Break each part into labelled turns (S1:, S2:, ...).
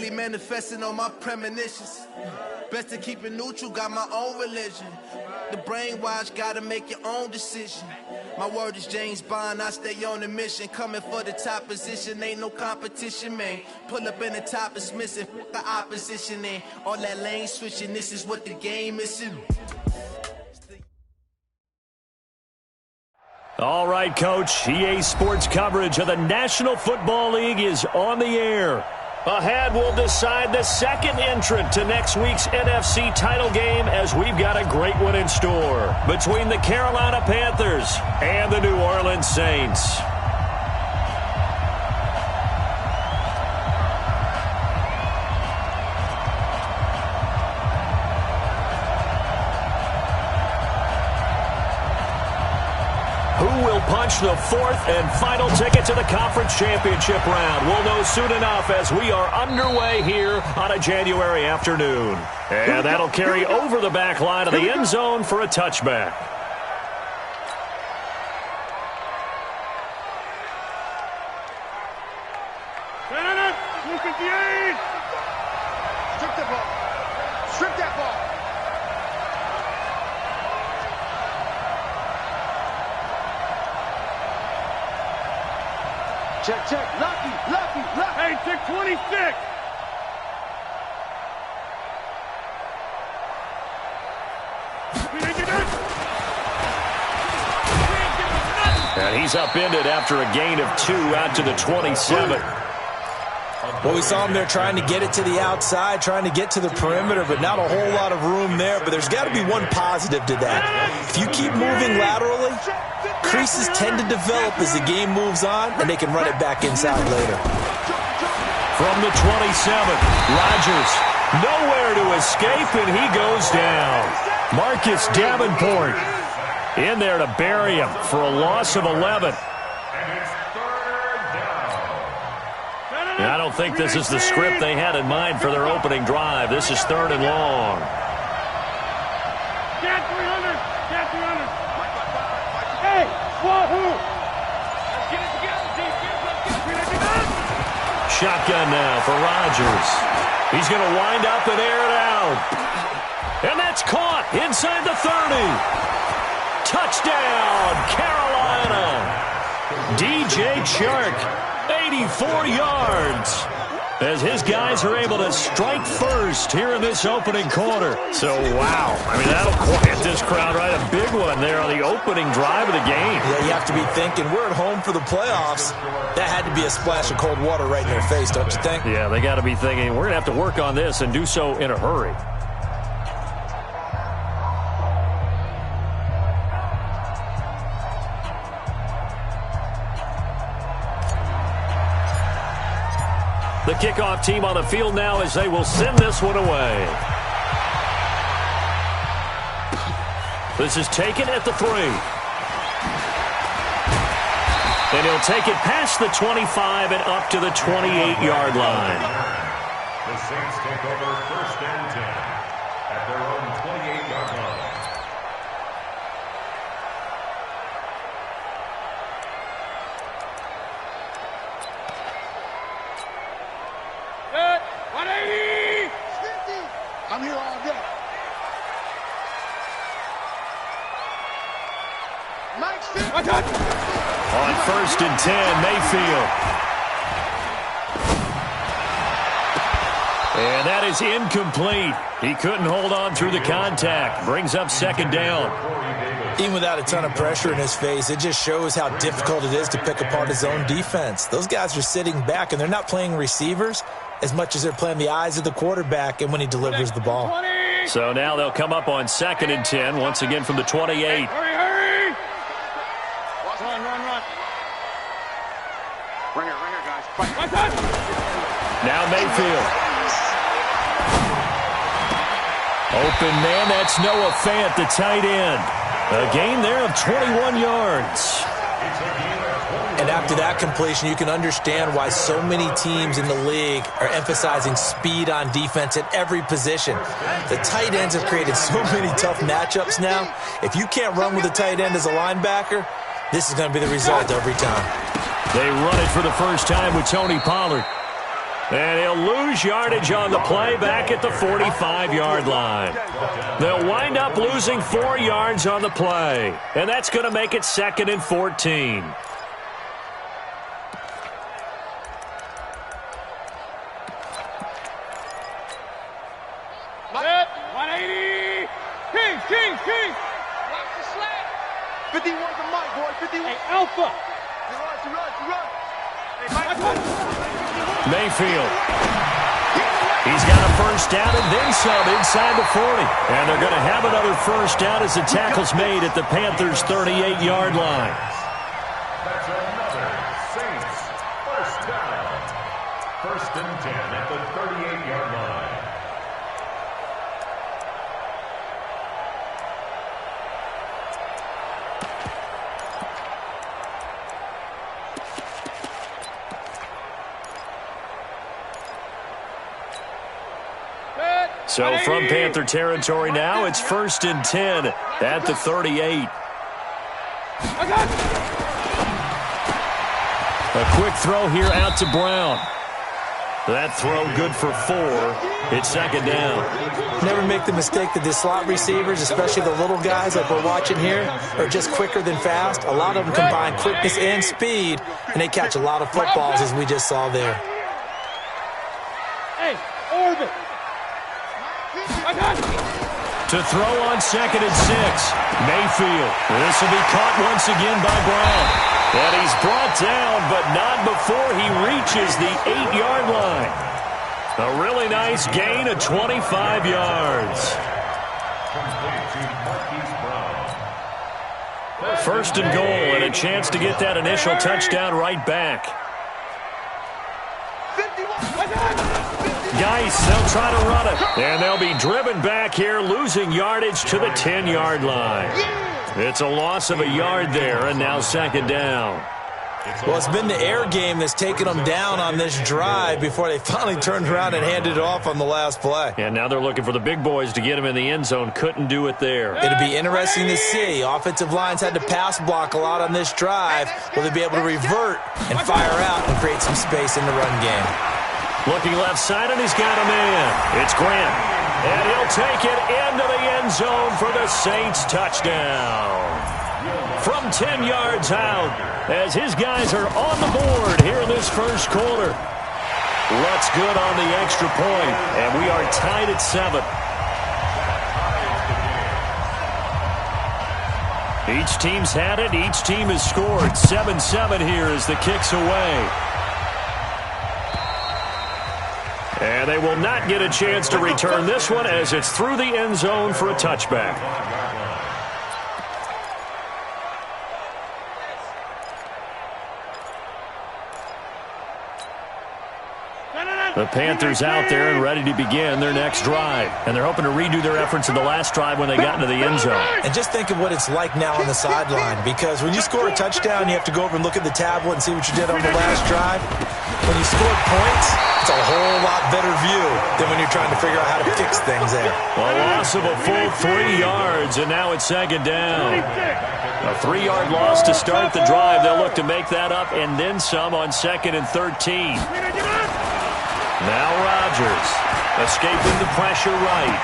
S1: daily, manifesting on my premonitions. Best to keep it neutral, got my own religion. The brainwash, gotta make your own decision. My word is James Bond, I stay on the mission. Coming for the top position, ain't no competition, man. Pull up in the top, it's missing, the opposition in. All that lane switching, this is what the game is.
S2: All right, Coach, EA Sports coverage of the National Football League is on the air. Ahead, we'll decide the second entrant to next week's NFC title game as we've got a great one in store between the Carolina Panthers and the New Orleans Saints. Who will punch the fourth and final ticket to the conference championship round? We'll know soon enough as we are underway here on a January afternoon. And that'll carry over the back line of the end zone for a touchback.
S3: Strip that ball. Strip that ball. Check, check. Lucky. Hey, 626.
S2: And he's upended after a gain of 2 out to the 27.
S4: Well, we saw him there trying to get it to the outside, trying to get to the perimeter, but not a whole lot of room there. But there's got to be one positive to that. If you keep moving laterally, creases tend to develop as the game moves on, and they can run it back inside later.
S2: From the 27, Rodgers nowhere to escape, and he goes down. Marcus Davenport in there to bury him for a loss of 11. I don't think this is the script they had in mind for their opening drive. This is 3rd and long.
S3: Get 300. Get 300. Hey, wahoo. Let's get it together, defense.
S2: Shotgun now for Rodgers. He's going to wind up and air it out. And that's caught inside the 30. Touchdown, Carolina. DJ Chark, 84 yards. As his guys are able to strike first here in this opening quarter. So, wow. I mean, that'll quiet this crowd right. A big one there on the opening drive of the game.
S4: Yeah, you have to be thinking, we're at home for the playoffs. That had to be a splash of cold water right in their face, don't you think?
S2: Yeah, they got to be thinking, we're going to have to work on this and do so in a hurry. The kickoff team on the field now as they will send this one away. This is taken at the 3. And he'll take it past the 25 and up to the 28-yard line.
S5: The Saints take over 1st and 10 at their own 28-yard line.
S3: I'm here all day. Mike's 50.
S2: On 1st and 10, Mayfield. And that is incomplete. He couldn't hold on through the contact. Brings up 2nd down.
S4: Even without a ton of pressure in his face, it just shows how difficult it is to pick apart his own defense. Those guys are sitting back, and they're not playing receivers as much as they're playing the eyes of the quarterback and when he delivers the ball.
S2: So now they'll come up on 2nd and 10, once again from the 28.
S3: Hurry. Run. Bring her, guys. Fight.
S2: Now Mayfield. Open man, that's Noah Fant, the tight end. A gain there of 21 yards.
S4: And after that completion, you can understand why so many teams in the league are emphasizing speed on defense at every position. The tight ends have created so many tough matchups now. If you can't run with a tight end as a linebacker, this is going to be the result every time.
S2: They run it for the first time with Tony Pollard. And he'll lose yardage on the play back at the 45-yard line. They'll wind up losing 4 yards on the play. And that's going to make it 2nd and 14.
S3: Set, 180. Kings.
S6: Watch the slap.
S3: 51 to Mike, boy. 51. Hey, Alpha. Run.
S2: Mayfield. He's got a first down and then some inside the 40. And they're going to have another first down as the tackle's made at the Panthers' 38-yard line.
S5: That's another Saints first down. 1st and 10 at the 38-yard line.
S2: So from Panther territory now, it's 1st and 10 at the 38. A quick throw here out to Brown. That throw good for 4. It's 2nd down.
S4: Never make the mistake that the slot receivers, especially the little guys like we're watching here, are just quicker than fast. A lot of them combine quickness and speed, and they catch a lot of footballs, as we just saw there.
S3: Hey, orbit.
S2: To throw on 2nd and 6. Mayfield. This will be caught once again by Brown. And he's brought down, but not before he reaches the 8-yard line. A really nice gain of 25 yards. 1st and goal, and a chance to get that initial touchdown right back. Geis, they'll try to run it. And they'll be driven back here, losing yardage to the 10-yard line. It's a loss of a yard there, and now 2nd down.
S4: Well, it's been the air game that's taken them down on this drive before they finally turned around and handed it off on the last play.
S2: And now they're looking for the big boys to get him in the end zone. Couldn't do it there.
S4: It'll be interesting to see. Offensive lines had to pass block a lot on this drive. Will they be able to revert and fire out and create some space in the run game?
S2: Looking left side, and he's got a man. It's Grant. And he'll take it into the end zone for the Saints touchdown. From 10 yards out, as his guys are on the board here in this first quarter. What's good on the extra point, and we are tied at 7. Each team's had it. Each team has scored. 7-7 here as the kick's away. And they will not get a chance to return this one as it's through the end zone for a touchback. The Panthers out there and ready to begin their next drive. And they're hoping to redo their efforts in the last drive when they got into the end zone.
S4: And just think of what it's like now on the sideline, because when you score a touchdown, you have to go over and look at the tablet and see what you did on the last drive. When you scored points, it's a whole lot better view than when you're trying to figure out how to fix things there.
S2: A loss of a full 3 yards, and now it's 2nd down. A 3-yard loss to start the drive. They'll look to make that up and then some on 2nd and 13. Now Rodgers, escaping the pressure right.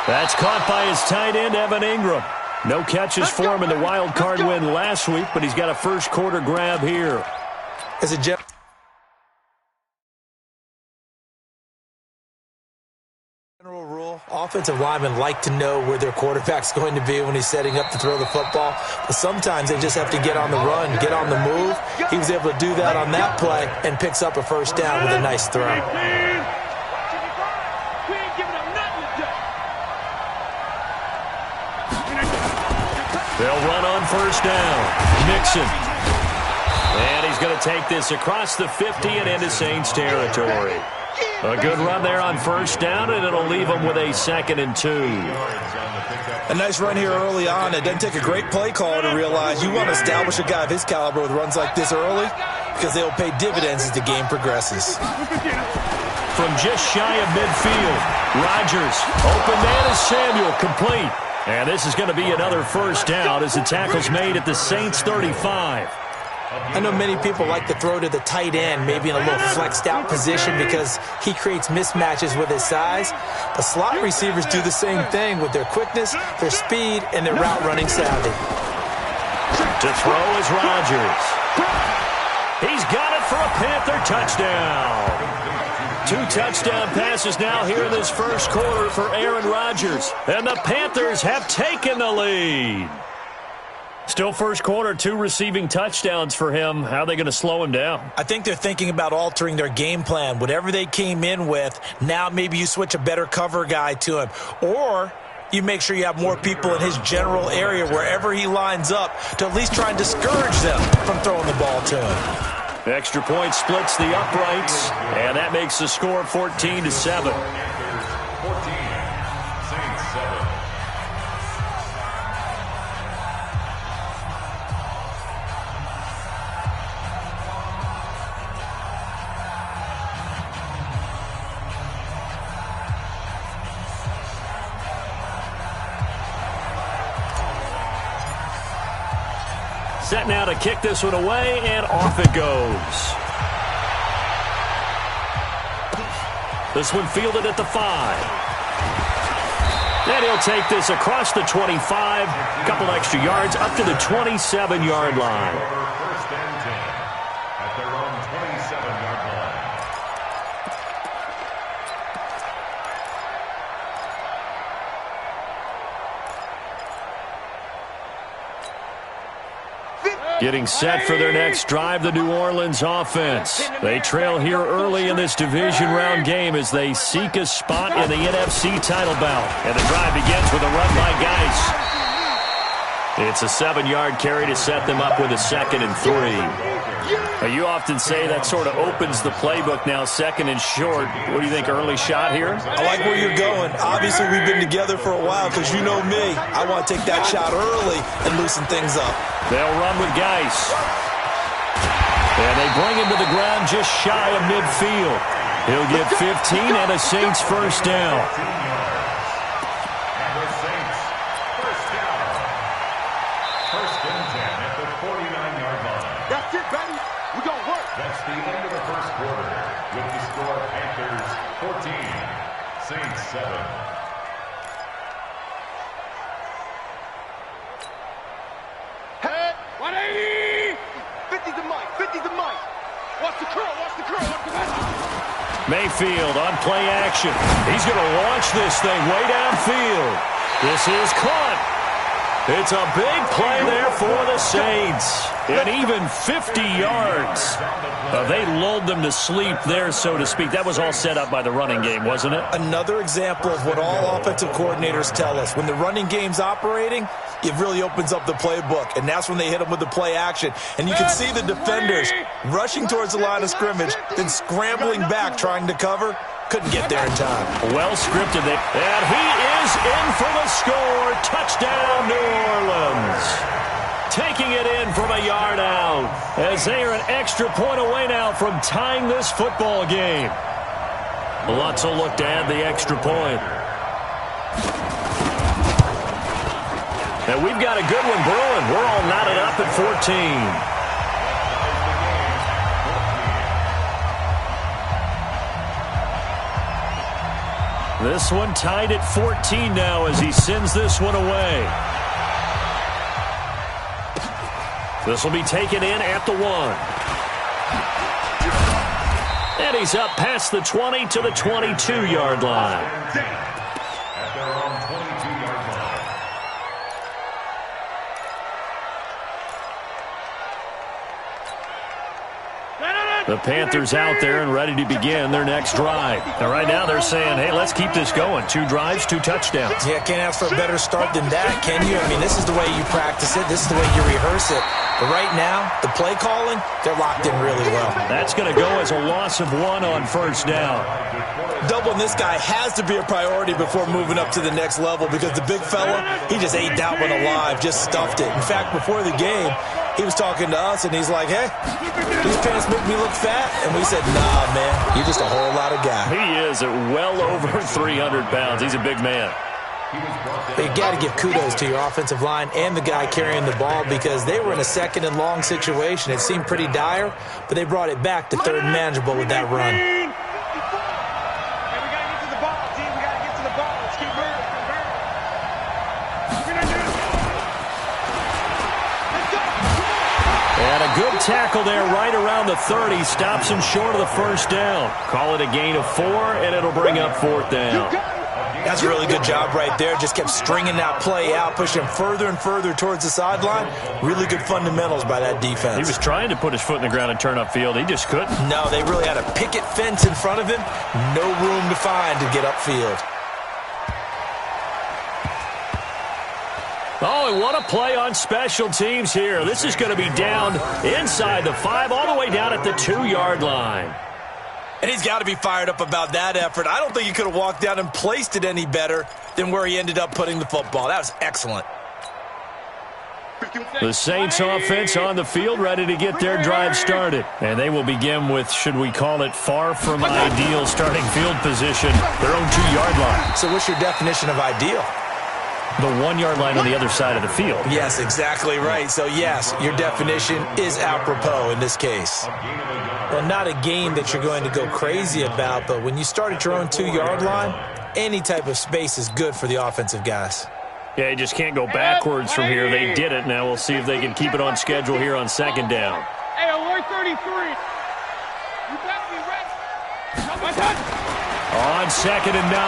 S2: That's caught by his tight end, Evan Ingram. No catches for him in the wild card win last week, but he's got a first quarter grab here.
S4: As a general rule, offensive linemen like to know where their quarterback's going to be when he's setting up to throw the football. But sometimes they just have to get on the run, get on the move. He was able to do that on that play and picks up a first down with a nice throw.
S2: They'll run on first down. Mixon. And he's going to take this across the 50 and into Saints territory. A good run there on first down, and it'll leave them with a 2nd and 2.
S4: A nice run here early on. It doesn't take a great play caller to realize you want to establish a guy of his caliber with runs like this early, because they'll pay dividends as the game progresses.
S2: From just shy of midfield, Rodgers. Open man is Samuel, complete. And this is going to be another first down as the tackle's made at the Saints 35.
S4: I know many people like to throw to the tight end, maybe in a little flexed out position because he creates mismatches with his size. But slot receivers do the same thing with their quickness, their speed, and their route running savvy.
S2: To throw is Rodgers. He's got it for a Panther touchdown. 2 touchdown passes now here in this first quarter for Aaron Rodgers. And the Panthers have taken the lead. Still first quarter, 2 receiving touchdowns for him. How are they going to slow him down?
S4: I think they're thinking about altering their game plan. Whatever they came in with, now maybe you switch a better cover guy to him. Or you make sure you have more people in his general area wherever he lines up to at least try and discourage them from throwing the ball to him.
S2: Extra point splits the uprights, and that makes the score 14-7. Set now to kick this one away, and off it goes. This one fielded at the 5. And he'll take this across the 25, a couple extra yards, up to the 27-yard line.
S5: First and 10 at their own 27-yard line.
S2: Getting set for their next drive, the New Orleans offense. They trail here early in this division round game as they seek a spot in the NFC title bout. And the drive begins with a run by Geis. It's a 7-yard carry to set them up with a 2nd and 3. You often say that sort of opens the playbook now, 2nd and short. What do you think, early shot here?
S4: I like where you're going. Obviously, we've been together for a while because you know me. I want to take that shot early and loosen things up.
S2: They'll run with Geis. And they bring him to the ground just shy of midfield. He'll get 15 and a Saints first down.
S5: And the Saints first down. First and 10 at the 49-yard line.
S3: That's it, baby. We gonna work.
S5: That's the end of the first quarter with the score Panthers 14, Saints 7.
S3: Head, 180. 50 to Mike, 50 to Mike. Watch the curl, watch the curl, watch the curl.
S2: Mayfield on play action. He's going to launch this thing way downfield. This is caught. It's a big play there for the Saints. And even 50 yards. They lulled them to sleep there, so to speak. That was all set up by the running game, wasn't it?
S4: Another example of what all offensive coordinators tell us. When the running game's operating, it really opens up the playbook, and that's when they hit them with the play action. And you can see the defenders rushing towards the line of scrimmage, then scrambling back trying to cover. Couldn't get there in time.
S2: Well scripted. And he is in for the score. Touchdown, New Orleans. Taking it in from a yard out as they are an extra point away now from tying this football game. Lots of look to add the extra point. And we've got a good one brewing. We're all knotted up at 14. This one tied at 14 now as he sends this one away. This will be taken in at the 1. And he's up past the 20 to the 22-yard line.
S5: At their own 22-yard line.
S2: The Panthers out there and ready to begin their next drive. Now, right now they're saying, hey, let's keep this going. 2 drives, 2 touchdowns.
S4: Yeah, can't ask for a better start than that, can you? I mean, this is the way you practice it. This is the way you rehearse it. But right now, the play calling, they're locked in really well.
S2: That's going to go as a loss of 1 on first down.
S4: Doubling this guy has to be a priority before moving up to the next level because the big fella, he just ate that one alive, just stuffed it. In fact, before the game, he was talking to us, and he's like, hey, these pants make me look fat. And we said, nah, man, you're just a whole lot of guy.
S2: He is at well over 300 pounds. He's a big man.
S4: But you got to give kudos to your offensive line and the guy carrying the ball because they were in a second and long situation. It seemed pretty dire, but they brought it back to third and manageable with that run.
S3: Hey, we got to get to the ball, team. We got to get to the ball. Let's keep moving.
S2: And a good tackle there right around the 30. Stops him short of the first down. Call it a gain of 4, and it'll bring up fourth down.
S4: That's a really good job right there. Just kept stringing that play out, pushing him further and further towards the sideline. Really good fundamentals by that defense.
S2: He was trying to put his foot in the ground and turn upfield. He just couldn't.
S4: No, they really had a picket fence in front of him. No room to find to get upfield.
S2: Oh, and what a play on special teams here. This is going to be down inside the 5, all the way down at the 2-yard line.
S4: And he's got to be fired up about that effort. I don't think he could have walked down and placed it any better than where he ended up putting the football. That was excellent.
S2: The Saints offense on the field, ready to get their drive started. And they will begin with, should we call it, far from ideal starting field position, their own 2-yard line.
S4: So what's your definition of ideal?
S2: The 1-yard line on the other side of the field.
S4: Yes, exactly right. So, yes, your definition is apropos in this case. Well, not a game that you're going to go crazy about, but when you start at your own 2-yard line, any type of space is good for the offensive guys.
S2: Yeah, you just can't go backwards from here. They did it. Now we'll see if they can keep it on schedule here on second down.
S3: Hey, alert 33. You better be ready.
S2: On second and 9,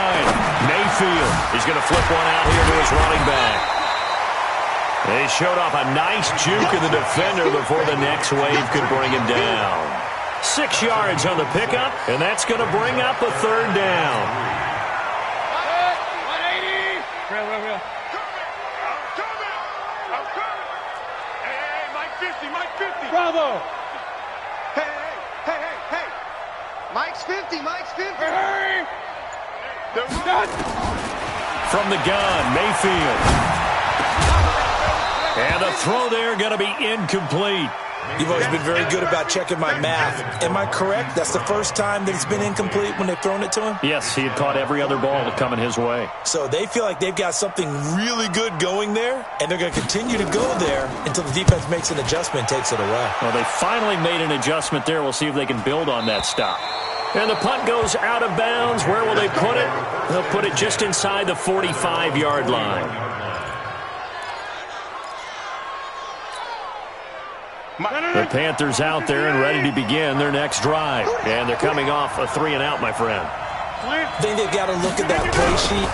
S2: Mayfield is going to flip one out here to his running back. They showed off a nice juke of the defender before the next wave could bring him down. 6 yards on the pickup, and that's going to bring up a third down.
S3: 180. Real. I'm coming. Hey, Mike 50. Bravo. Hey. Mike's 50. Hey.
S2: From the gun, Mayfield. And the throw there going to be incomplete.
S4: You've always been very good about checking my math. Am I correct? That's the first time that it's been incomplete when they've thrown it to him?
S2: Yes, he had caught every other ball coming his way.
S4: So they feel like they've got something really good going there, and they're going to continue to go there until the defense makes an adjustment and takes it away.
S2: Well, they finally made an adjustment there. We'll see if they can build on that stop. And the punt goes out of bounds. Where will they put it? They'll put it just inside the 45-yard line. The Panthers out there and ready to begin their next drive. And they're coming off a 3-and-out, my friend.
S4: I think they've got to look at that play sheet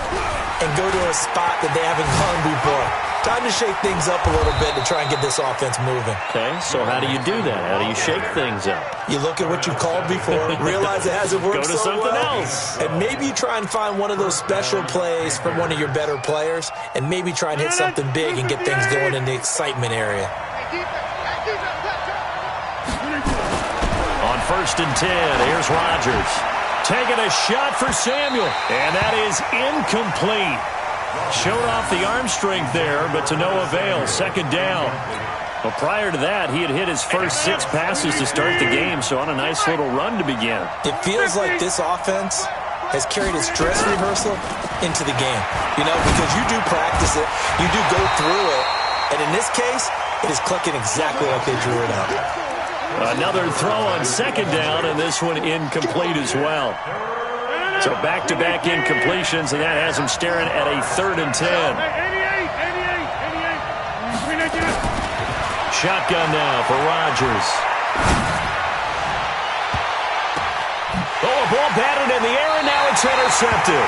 S4: and go to a spot that they haven't gone before. Time to shake things up a little bit to try and get this offense moving.
S2: Okay, so how do you do that? How do you shake things up?
S4: You look at what you called before, realize it hasn't worked
S2: so well. Go to something else.
S4: And maybe you try and find one of those special plays from one of your better players, and maybe try and hit something big and get things going in the excitement area.
S2: On 1st and 10, here's Rodgers. Taking a shot for Samuel, and that is incomplete. Showed off the arm strength there, but to no avail. Second down. Well, prior to that, he had hit his first 6 passes to start the game, so on a nice little run to begin.
S4: It feels like this offense has carried its dress rehearsal into the game. You know, because you do practice it, you do go through it, and in this case, it is clicking exactly like they drew it up.
S2: Another throw on second down, and this one incomplete as well. So back-to-back incompletions, and that has him staring at a 3rd and 10. Shotgun now for Rodgers. Oh, a ball batted in the air, and now it's intercepted.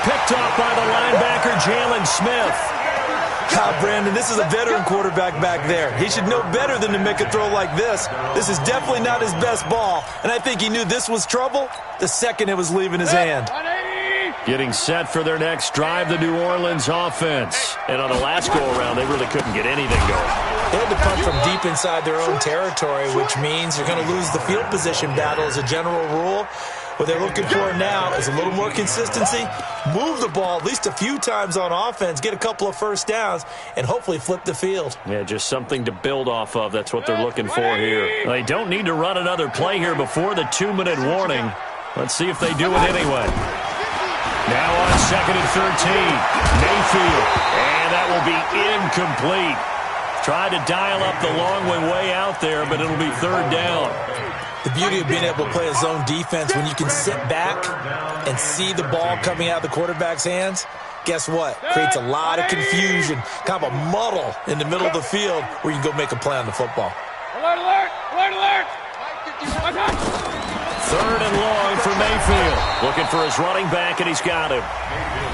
S2: Picked off by the linebacker, Jalen Smith.
S4: Brandon, this is a veteran quarterback back there. He should know better than to make a throw like this. This is definitely not his best ball, and I think he knew this was trouble the second it was leaving his hand.
S2: Getting set for their next drive, the New Orleans offense. And on the last go-around, they really couldn't get anything going.
S4: They had to punt from deep inside their own territory, which means they're going to lose the field position battle as a general rule. What they're looking for now is a little more consistency, move the ball at least a few times on offense, get a couple of first downs, and hopefully flip the field.
S2: Yeah, just something to build off of. That's what they're looking for here. They don't need to run another play here before the 2-minute warning. Let's see if they do it anyway. Now on 2nd and 13. Mayfield. And that will be incomplete. Tried to dial up the long way out there, but it'll be 3rd down.
S4: The beauty of being able to play a zone defense when you can sit back and see the ball coming out of the quarterback's hands, guess what? Creates a lot of confusion, kind of a muddle in the middle of the field where you can go make a play on the football.
S3: Alert, alert, alert, alert.
S2: 3rd and long for Mayfield. Looking for his running back, and he's got him.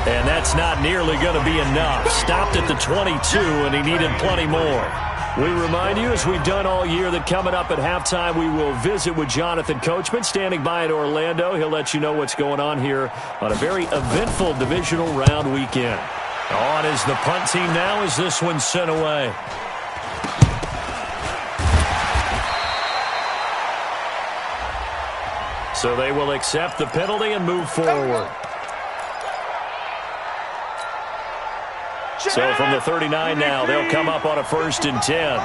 S2: And that's not nearly going to be enough. Stopped at the 22, and he needed plenty more. We remind you, as we've done all year, that coming up at halftime, we will visit with Jonathan Coachman, standing by in Orlando. He'll let you know what's going on here on a very eventful divisional round weekend. On is the punt team now as this one's sent away. So they will accept the penalty and move forward. So from the 39 now, they'll come up on a 1st and 10.
S3: I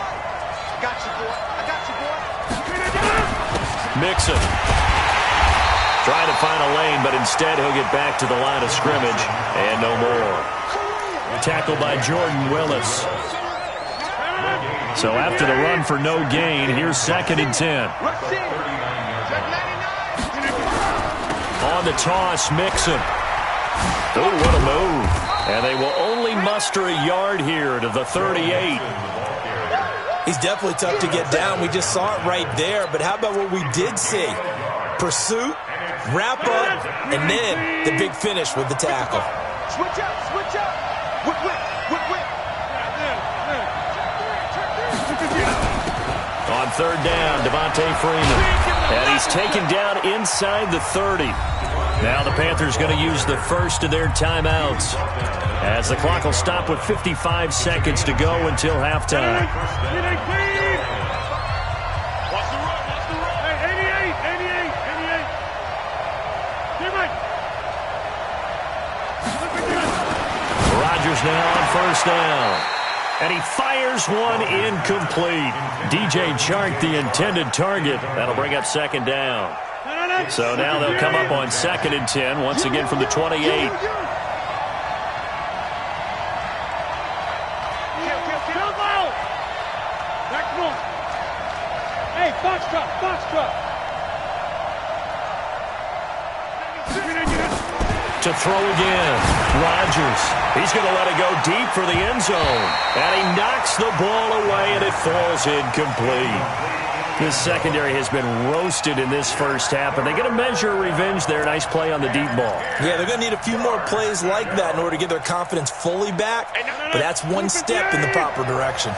S3: got you, boy. I got you, boy.
S2: Mixon. Trying to find a lane, but instead he'll get back to the line of scrimmage and no more. Tackled by Jordan Willis. So after the run for no gain, here's 2nd and 10. On the toss, Mixon. Oh, what a move. And they will only muster a yard here to the 38.
S4: He's definitely tough to get down. We just saw it right there. But how about what we did see? Pursuit, wrap up, and then the big finish with the tackle.
S3: Switch up, switch up. Whip, whip, whip, whip.
S2: On 3rd down, Devontae Freeman. And he's taken down inside the 30. Now the Panthers going to use the first of their timeouts, as the clock will stop with 55 seconds to go until halftime.
S3: Watch the run, watch the run. Hey, 88.
S2: Rodgers now on 1st down. And he fires one incomplete. DJ Chark, the intended target. That'll bring up 2nd down. So now they'll come up on 2nd and 10, once again from the 28.
S3: Hey, box truck, box truck.
S2: To throw again, Rodgers. He's going to let it go deep for the end zone. And he knocks the ball away, and it falls incomplete. This secondary has been roasted in this first half, and they're going to measure revenge there. Nice play on the deep ball.
S4: Yeah, they're going to need a few more plays like that in order to get their confidence fully back, but that's one step in the proper direction.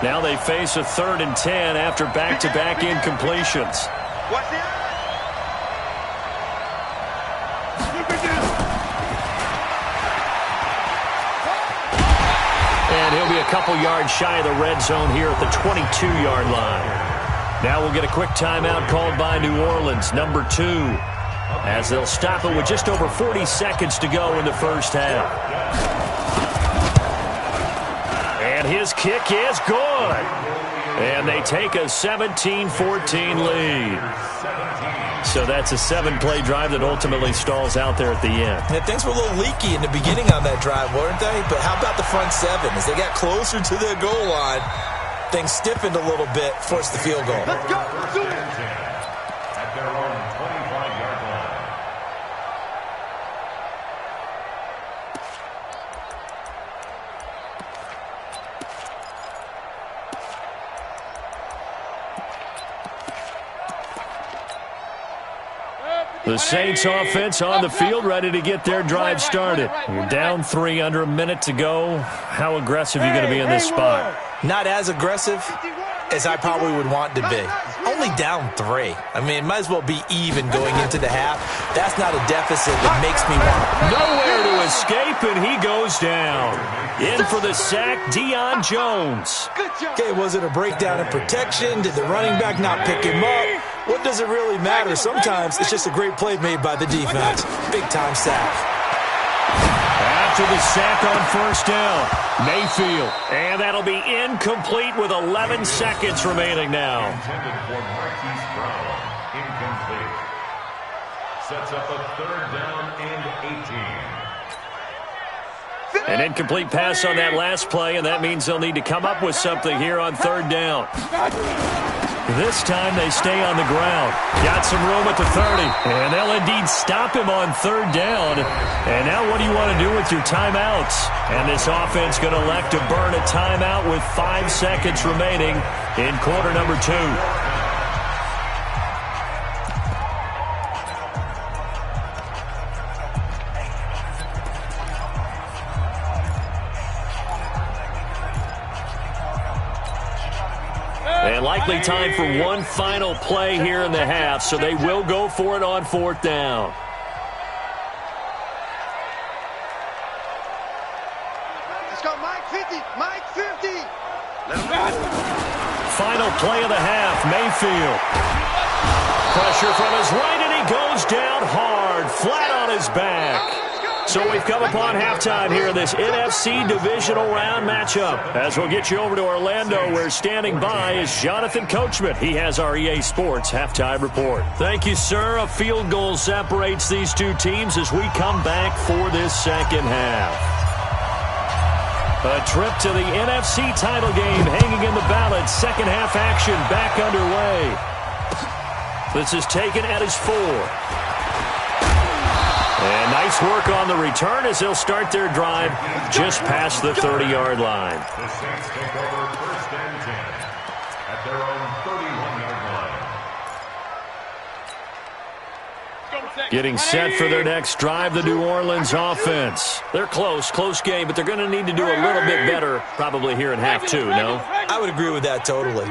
S2: Now they face a 3rd and 10 after back-to-back incompletions.
S3: Watch the eye.
S2: And he'll be a couple yards shy of the red zone here at the 22-yard line. Now we'll get a quick timeout called by New Orleans, number 2, as they'll stop it with just over 40 seconds to go in the first half. And his kick is good. And they take a 17-14 lead. So that's a 7-play drive that ultimately stalls out there at the end.
S4: Yeah, things were a little leaky in the beginning on that drive, weren't they? But how about the front 7? As they got closer to the goal line, things stiffened a little bit, forced the field goal.
S3: Let's go. Let's do it.
S5: At their own 25-yard line.
S2: The Saints offense on the field, ready to get their drive started. You're down 3, under a minute to go. How aggressive are you going to be in this spot?
S4: Not as aggressive as I probably would want to be. Only down 3. I mean, it might as well be even going into the half. That's not a deficit that makes me want to.
S2: Nowhere to escape, and he goes down. In for the sack, Deion Jones.
S4: Okay, was it a breakdown in protection? Did the running back not pick him up? What does it really matter? Sometimes it's just a great play made by the defense. Big-time sack.
S2: After the sack on 1st down, Mayfield. And that'll be incomplete with 11 seconds remaining now.
S5: Intended for Marquise Brown. Incomplete. Sets up a 3rd down and 18.
S2: An incomplete pass on that last play, and that means they'll need to come up with something here on third down. This time they stay on the ground. Got some room at the 30, and they'll indeed stop him on third down. And now what do you want to do with your timeouts? And this offense going to elect to burn a timeout with 5 seconds remaining in quarter number 2. And likely time for one final play here in the half, so they will go for it on fourth down.
S3: Let's go, Mike 50, Mike 50.
S2: Final play of the half, Mayfield. Pressure from his right, and he goes down hard, flat on his back. So we've come upon halftime here in this NFC divisional round matchup. As we'll get you over to Orlando, where standing by is Jonathan Coachman. He has our EA Sports halftime report. Thank you, sir. A field goal separates these two teams as we come back for this second half. A trip to the NFC title game hanging in the balance. Second half action back underway. This is taken at his 4. And nice work on the return as they'll start their drive just past the 30-yard line.
S5: The Saints take over first and 10 at their own 31-yard line.
S2: Getting set for their next drive, the New Orleans offense. They're close game, but they're going to need to do a little bit better probably here in half 2, no?
S4: I would agree with that totally.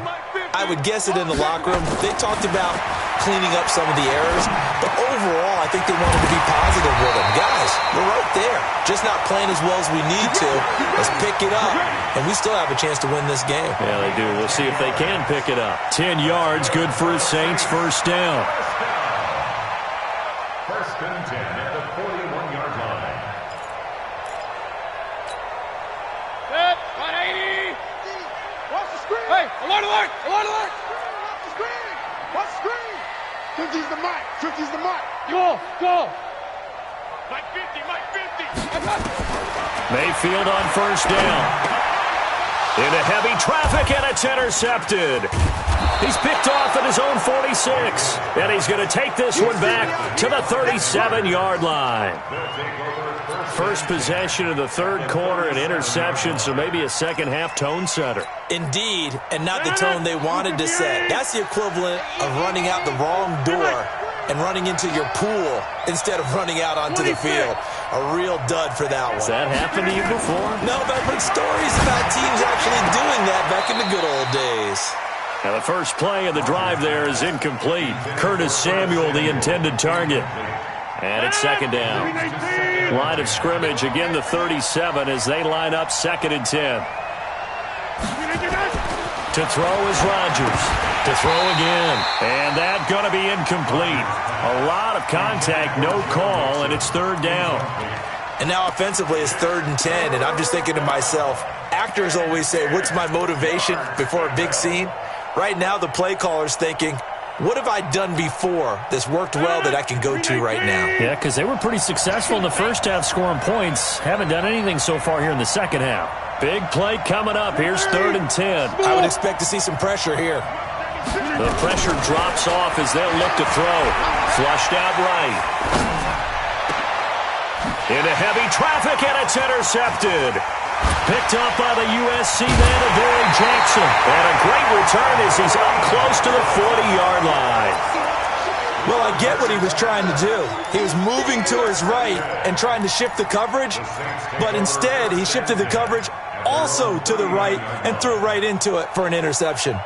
S4: I would guess it in the locker room. They talked about cleaning up some of the errors, but overall, I think they wanted to be positive with them. Guys, we're right there. Just not playing as well as we need to. Let's pick it up, and we still have a chance to win this game.
S2: Yeah, they do. We'll see if they can pick it up. 10 yards, good for the Saints, first down.
S5: First and 10 at the 41-yard line.
S3: Set, 180. Watch the screen. Hey, alert, alert, alert, alert. Watch the screen. Watch the screen. 50's the mic. 50's the mic. Go. Mike 50, Mike 50.
S2: Mayfield on first down. Into heavy traffic, and it's intercepted. He's picked off at his own 46, and he's going to take this one back to the 37-yard line. First possession of the third quarter, an interception, so maybe a second-half tone setter.
S4: Indeed, and not the tone they wanted to set. That's the equivalent of running out the wrong door and running into your pool instead of running out onto the field. A real dud for that one.
S2: Has that happened to you before?
S4: No, but I've heard stories about teams actually doing that back in the good old days.
S2: Now the first play of the drive there is incomplete. Curtis Samuel, the intended target. And it's second down. Line of scrimmage, again the 37 as they line up second and 10. To throw is Rodgers. To throw again. And that's going to be incomplete. A lot of contact, no call, and it's third down.
S4: And now offensively it's third and 10, and I'm just thinking to myself, actors always say, what's my motivation before a big scene? Right now the play caller's thinking, what have I done before that's worked well that I can go to right now?
S2: Yeah, because they were pretty successful in the first half scoring points. Haven't done anything so far here in the second half. Big play coming up. Here's third and 10.
S4: I would expect to see some pressure here.
S2: The pressure drops off as they'll look to throw. Flushed out right. Into heavy traffic, and it's intercepted. Picked up by the USC man of Barry Jackson. And a great return as he's up close to the 40-yard line.
S4: Well, I get what he was trying to do. He was moving to his right and trying to shift the coverage, but instead he shifted the coverage also to the right and threw right into it for an interception.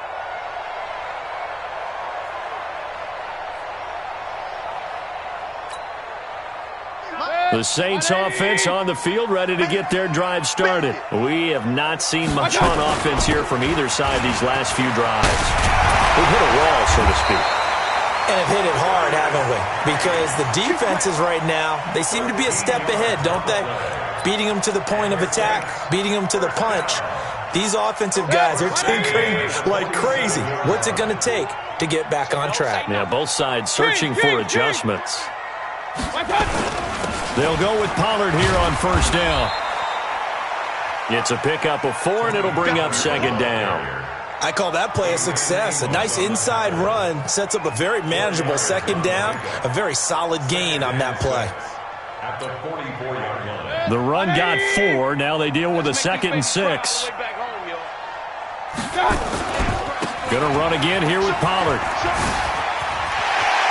S2: The Saints offense on the field, ready to get their drive started. We have not seen much on offense here from either side these last few drives. We've hit a wall, so to speak.
S4: And have hit it hard, haven't we? Because the defenses right now, they seem to be a step ahead, don't they? Beating them to the point of attack, beating them to the punch. These offensive guys are tinkering like crazy. What's it going to take to get back on track?
S2: Yeah, both sides searching for adjustments. They'll go with Pollard here on first down. It's a pickup of 4, and it'll bring up second down.
S4: I call that play a success. A nice inside run sets up a very manageable second down, a very solid gain on that play.
S5: At the 44-yard line.
S2: The run got 4. Now they deal with a 2nd and 6. Gonna run again here with Pollard.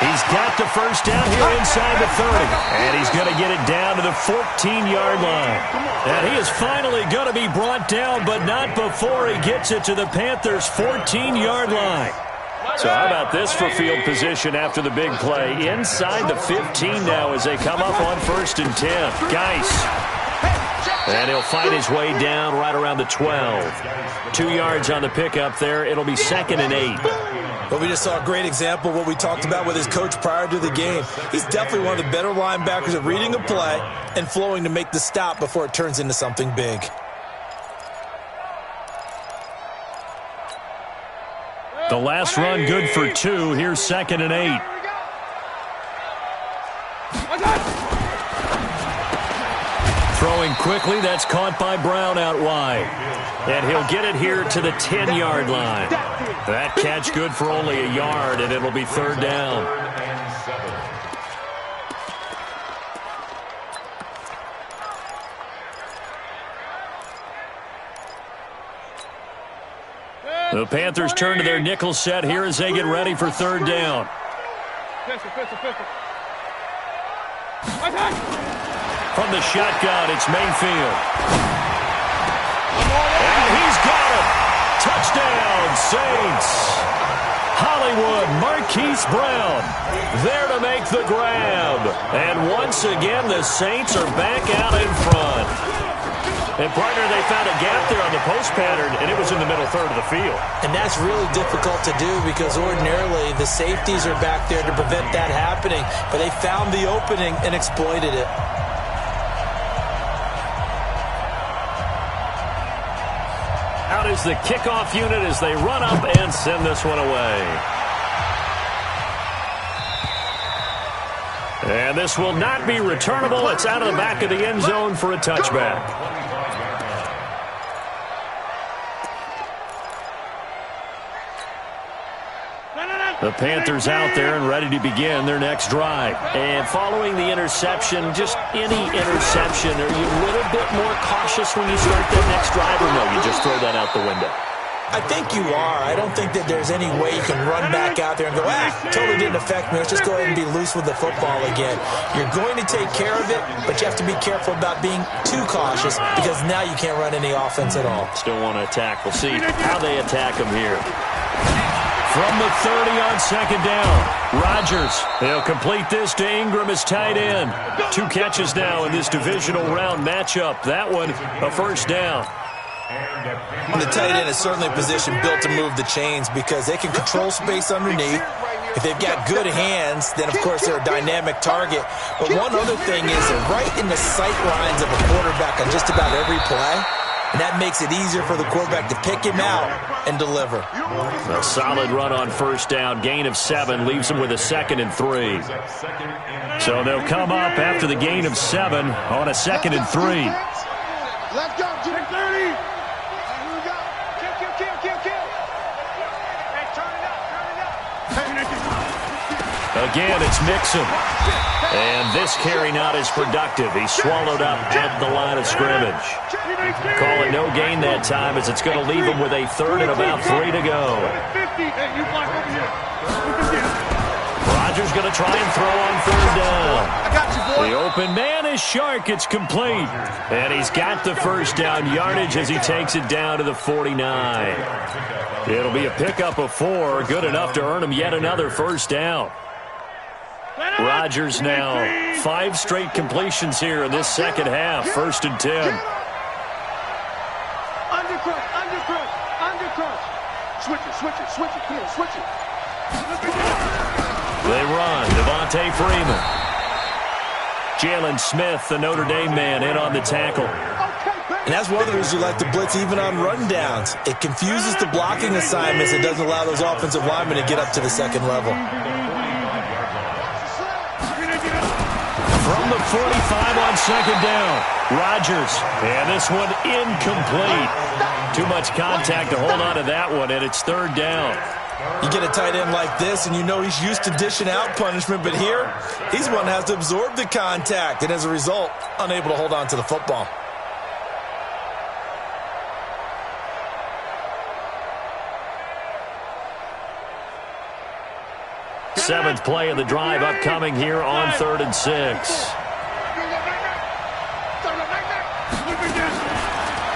S2: He's got the first down here inside the 30. And he's going to get it down to the 14-yard line. And he is finally going to be brought down, but not before he gets it to the Panthers' 14-yard line. So how about this for field position after the big play? Inside the 15 now as they come up on 1st and 10. Geis. And he'll fight his way down right around the 12. 2 yards on the pickup there. It'll be 2nd and 8.
S4: But we just saw a great example of what we talked about with his coach prior to the game. He's definitely one of the better linebackers at reading a play and flowing to make the stop before it turns into something big.
S2: The last run good for 2. Here's 2nd and 8. Throwing quickly, that's caught by Brown out wide. And he'll get it here to the 10-yard line. That catch good for only a yard, and it'll be 3rd down. The Panthers turn to their nickel set here as they get ready for 3rd down. From the shotgun, it's Mayfield. And he's got it. Touchdown, Saints. Hollywood, Marquise Brown there to make the grab. And once again, the Saints are back out in front. And, partner, they found a gap there on the post pattern, and it was in the middle third of the field.
S4: And that's really difficult to do because ordinarily the safeties are back there to prevent that happening. But they found the opening and exploited it.
S2: Out is the kickoff unit as they run up and send this one away. And this will not be returnable. It's out of the back of the end zone for a touchback. The Panthers out there and ready to begin their next drive. And following the interception, just any interception, are you a little bit more cautious when you start that next drive, or no, you just throw that out the window?
S4: I think you are. I don't think that there's any way you can run back out there and go, totally didn't affect me. Let's just go ahead and be loose with the football again. You're going to take care of it, but you have to be careful about being too cautious because now you can't run any offense at all.
S2: Still want to attack. We'll see how they attack them here. From the 30 on 2nd down, Rodgers. They'll complete this to Ingram as tight end. 2 catches now in this divisional round matchup. That one, a 1st down.
S4: The tight end is certainly a position built to move the chains because they can control space underneath. If they've got good hands, then, of course, they're a dynamic target. But one other thing is they're right in the sight lines of a quarterback on just about every play. And that makes it easier for the quarterback to pick him out and deliver.
S2: A solid run on 1st down. Gain of 7 leaves them with a 2nd and 3. So they'll come up after the gain of 7 on a 2nd and 3.
S3: Let's go, Jimmy 30. Here we go. Kill. Hey, turn it up.
S2: Again, it's Mixon. And this carry not as productive. He's swallowed up at the line of scrimmage. Call it no gain that time as it's going to leave him with a 3rd and about 3 to go. Rodgers going to try and throw on 3rd down. The open man is Shark. It's complete. And he's got the 1st down yardage as he takes it down to the 49. It'll be a pickup of 4. Good enough to earn him yet another 1st down. Rodgers now 5 straight completions here in this 2nd half. 1st and 10.
S3: Undercrush. Switch it. Come on, switch it.
S2: They run. Devontae Freeman. Jalen Smith, the Notre Dame man, in on the tackle.
S4: And that's one of the reasons you like to blitz even on rundowns. It confuses the blocking assignments. It doesn't allow those offensive linemen to get up to the 2nd level.
S2: From the 45 on second down. Rodgers, and this one incomplete. Too much contact to hold on to that one, and it's third down.
S4: You get a tight end like this, and you know he's used to dishing out punishment, but here, he's one that has to absorb the contact, and as a result, unable to hold on to the football.
S2: Seventh play of the drive upcoming here on 3rd and 6.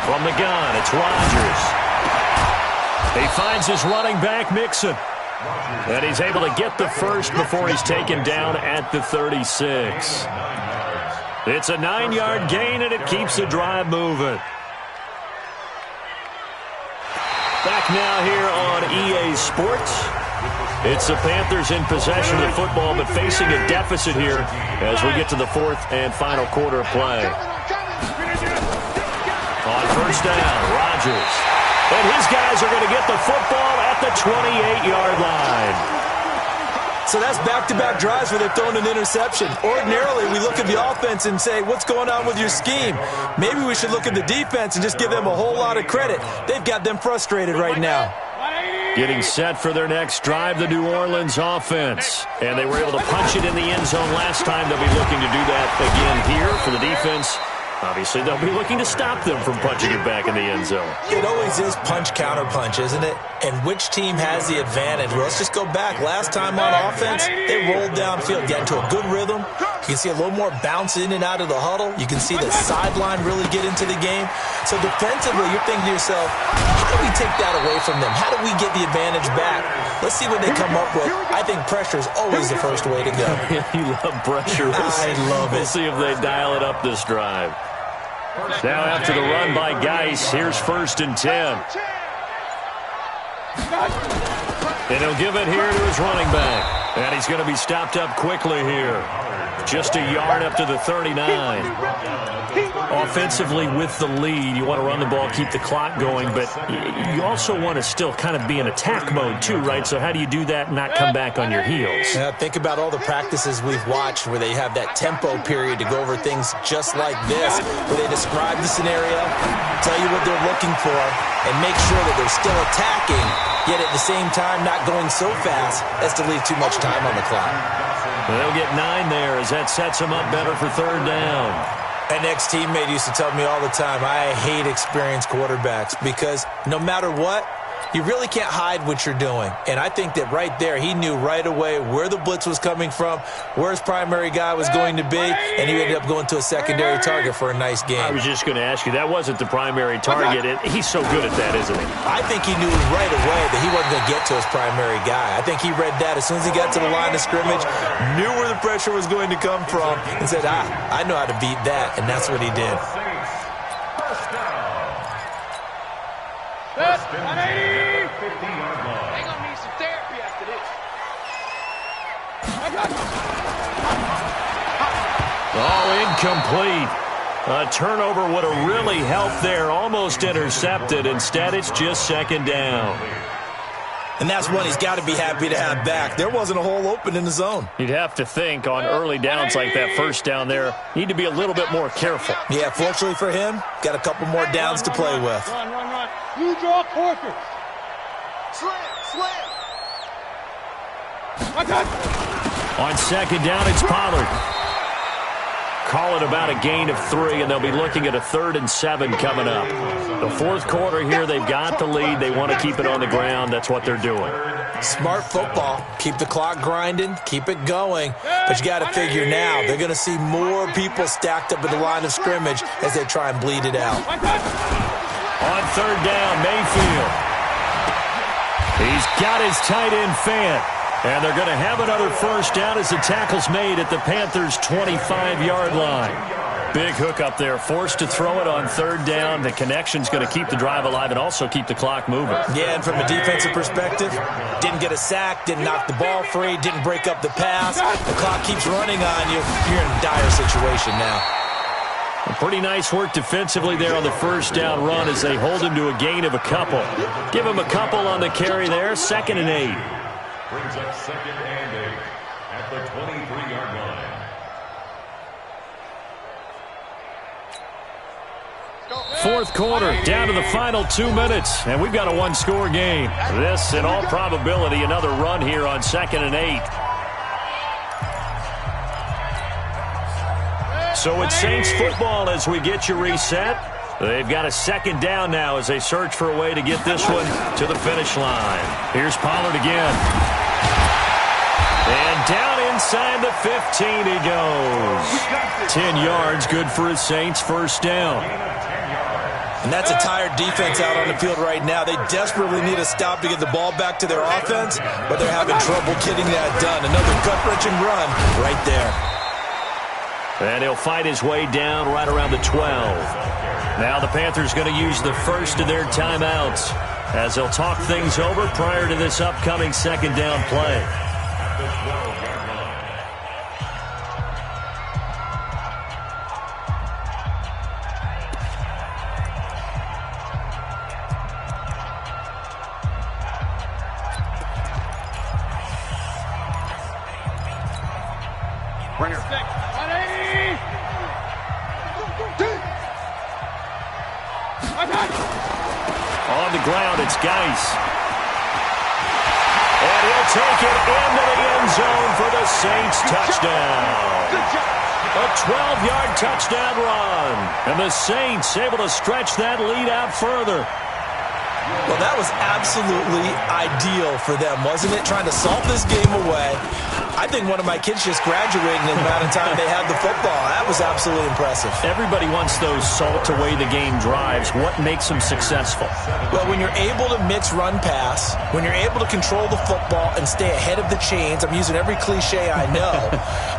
S2: From the gun, it's Rodgers. He finds his running back, Mixon. And he's able to get the first before he's taken down at the 36. It's a 9-yard gain, and it keeps the drive moving. Back now here on EA Sports. It's the Panthers in possession of the football, but facing a deficit here as we get to the 4th and final quarter of play. On first down, Rodgers. And his guys are going to get the football at the 28-yard line.
S4: So that's back-to-back drives where they've thrown an interception. Ordinarily, we look at the offense and say, what's going on with your scheme? Maybe we should look at the defense and just give them a whole lot of credit. They've got them frustrated right now.
S2: Getting set for their next drive, the New Orleans offense. And they were able to punch it in the end zone last time. They'll be looking to do that again here for the defense. Obviously, they'll be looking to stop them from punching it back in the end zone.
S4: It always is punch-counter-punch, isn't it? And which team has the advantage? Well, let's just go back. Last time on offense, they rolled downfield, get into a good rhythm. You can see a little more bounce in and out of the huddle. You can see the sideline really get into the game. So defensively, you're thinking to yourself, how do we take that away from them? How do we get the advantage back? Let's see what they come up with. I think pressure is always the first way to go.
S2: You love pressure.
S4: I love it.
S2: We'll see if they dial it up this drive. Now after the run by Geis, here's 1st and 10. And he'll give it here to his running back. And he's going to be stopped up quickly here. Just a yard up to the 39. Offensively with the lead, you want to run the ball, keep the clock going, but you also want to still kind of be in attack mode too, right? So how do you do that and not come back on your heels?
S4: Yeah, think about all the practices we've watched where they have that tempo period to go over things just like this, where they describe the scenario, tell you what they're looking for, and make sure that they're still attacking, yet at the same time not going so fast as to leave too much time on the clock.
S2: They'll get 9 there as that sets them up better for 3rd down.
S4: An ex-teammate used to tell me all the time, I hate experienced quarterbacks because no matter what, you really can't hide what you're doing. And I think that right there, he knew right away where the blitz was coming from, where his primary guy was going to be, and he ended up going to a secondary target for a nice game.
S2: I was just going to ask you, that wasn't the primary target. He's so good at that, isn't he?
S4: I think he knew right away that he wasn't going to get to his primary guy. I think he read that as soon as he got to the line of scrimmage, knew where the pressure was going to come from, and said, I know how to beat that, and that's what he did.
S3: First and 10, 50-yard line. They're going to need some therapy after this.
S2: Oh, incomplete. A turnover would have really helped there. Almost intercepted. Instead, it's just 2nd down.
S4: And that's one he's got to be happy to have back. There wasn't a hole open in the zone.
S2: You'd have to think on early downs like that first down there, need to be a little bit more careful.
S4: Yeah, fortunately for him, got a couple more downs to play with.
S3: Run. You draw quarter. Slam.
S2: On 2nd down, it's Pollard. Call it about a gain of 3, and they'll be looking at a 3rd and 7 coming up. The 4th quarter here, they've got the lead. They want to keep it on the ground. That's what they're doing.
S4: Smart football. Keep the clock grinding. Keep it going. But you got to figure now, they're going to see more people stacked up at the line of scrimmage as they try and bleed it out.
S2: On 3rd down, Mayfield. He's got his tight end Fant. And they're going to have another first down as the tackle's made at the Panthers' 25-yard line. Big hook up there, forced to throw it on 3rd down. The connection's going to keep the drive alive and also keep the clock moving.
S4: Yeah, and from a defensive perspective, didn't get a sack, didn't knock the ball free, didn't break up the pass. The clock keeps running on you. You're in a dire situation now.
S2: Pretty nice work defensively there on the first down run as they hold him to a gain of a couple. Give him a couple on the carry there, 2nd and 8.
S5: Brings up 2nd and 8 at the 23-yard line.
S2: Fourth quarter, down to the final 2 minutes, and we've got a one-score game. This, in all probability, another run here on 2nd and 8. So it's Saints football as we get you reset. They've got a second down now as they search for a way to get this one to the finish line. Here's Pollard again. And down inside the 15 he goes. 10 yards, good for his Saints first down.
S4: And that's a tired defense out on the field right now. They desperately need a stop to get the ball back to their offense, but they're having trouble getting that done. Another gut-wrenching run right there.
S2: And he'll fight his way down right around the 12. Now the Panthers going to use the first of their timeouts as they'll talk things over prior to this upcoming second down play.
S3: Brenner. 180.
S2: On the ground, it's Geis. And he'll take it into the end zone for the Saints touchdown. A 12-yard touchdown run. And the Saints able to stretch that lead out further.
S4: Well, that was absolutely ideal for them, wasn't it? Trying to salt this game away. I think one of my kids just graduated in the amount of time they had the football. That was absolutely impressive.
S2: Everybody wants those salt-away-the-game drives. What makes them successful?
S4: Well, when you're able to mix run-pass, when you're able to control the football and stay ahead of the chains, I'm using every cliche I know,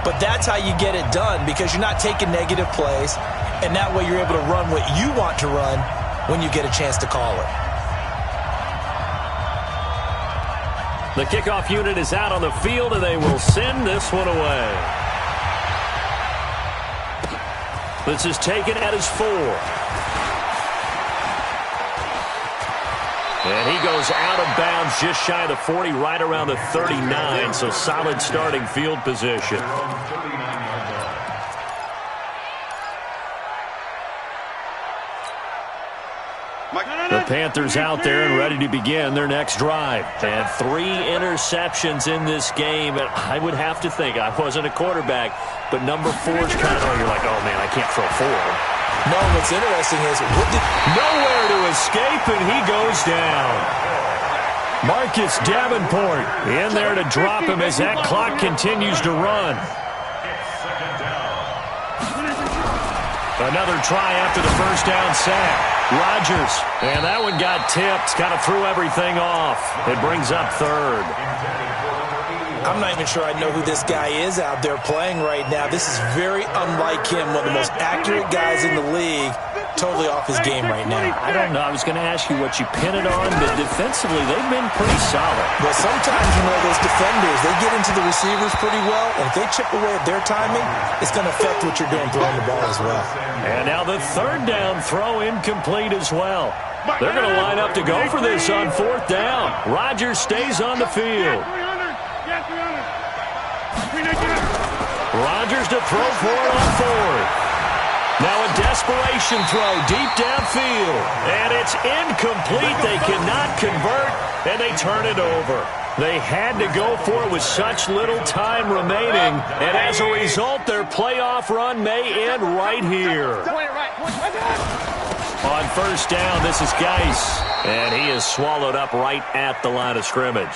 S4: but that's how you get it done because you're not taking negative plays, and that way you're able to run what you want to run when you get a chance to call it.
S2: The kickoff unit is out on the field, and they will send this one away. This is taken at his 4. And he goes out of bounds just shy of the 40, right around the 39, so solid starting field position. The Panthers out there and ready to begin their next drive. And 3 interceptions in this game. And I would have to think, I wasn't a quarterback, but number 4's kind of, you're like, oh, man, I can't throw 4.
S4: No, what's interesting is
S2: nowhere to escape, and he goes down. Marcus Davenport in there to drop him as that clock continues to run. Another try after the first down sack. Rodgers, and that one got tipped, kind of threw everything off. It brings up 3rd.
S4: I'm not even sure I know who this guy is out there playing right now. This is very unlike him, one of the most accurate guys in the league. Totally off his game right now.
S2: I don't know. I was going to ask you what you pin it on, but defensively, they've been pretty solid.
S4: Well, sometimes, those defenders, they get into the receivers pretty well, and if they chip away at their timing, it's going to affect what you're doing throwing the ball as well.
S2: And now the 3rd down throw incomplete as well. They're going to line up to go for this on 4th down. Rodgers stays on the field. Rodgers to throw for it on 4th. Now a desperation throw deep downfield. And it's incomplete. They cannot convert, and they turn it over. They had to go for it with such little time remaining. And as a result, their playoff run may end right here. On 1st down, this is Geis. And he is swallowed up right at the line of scrimmage.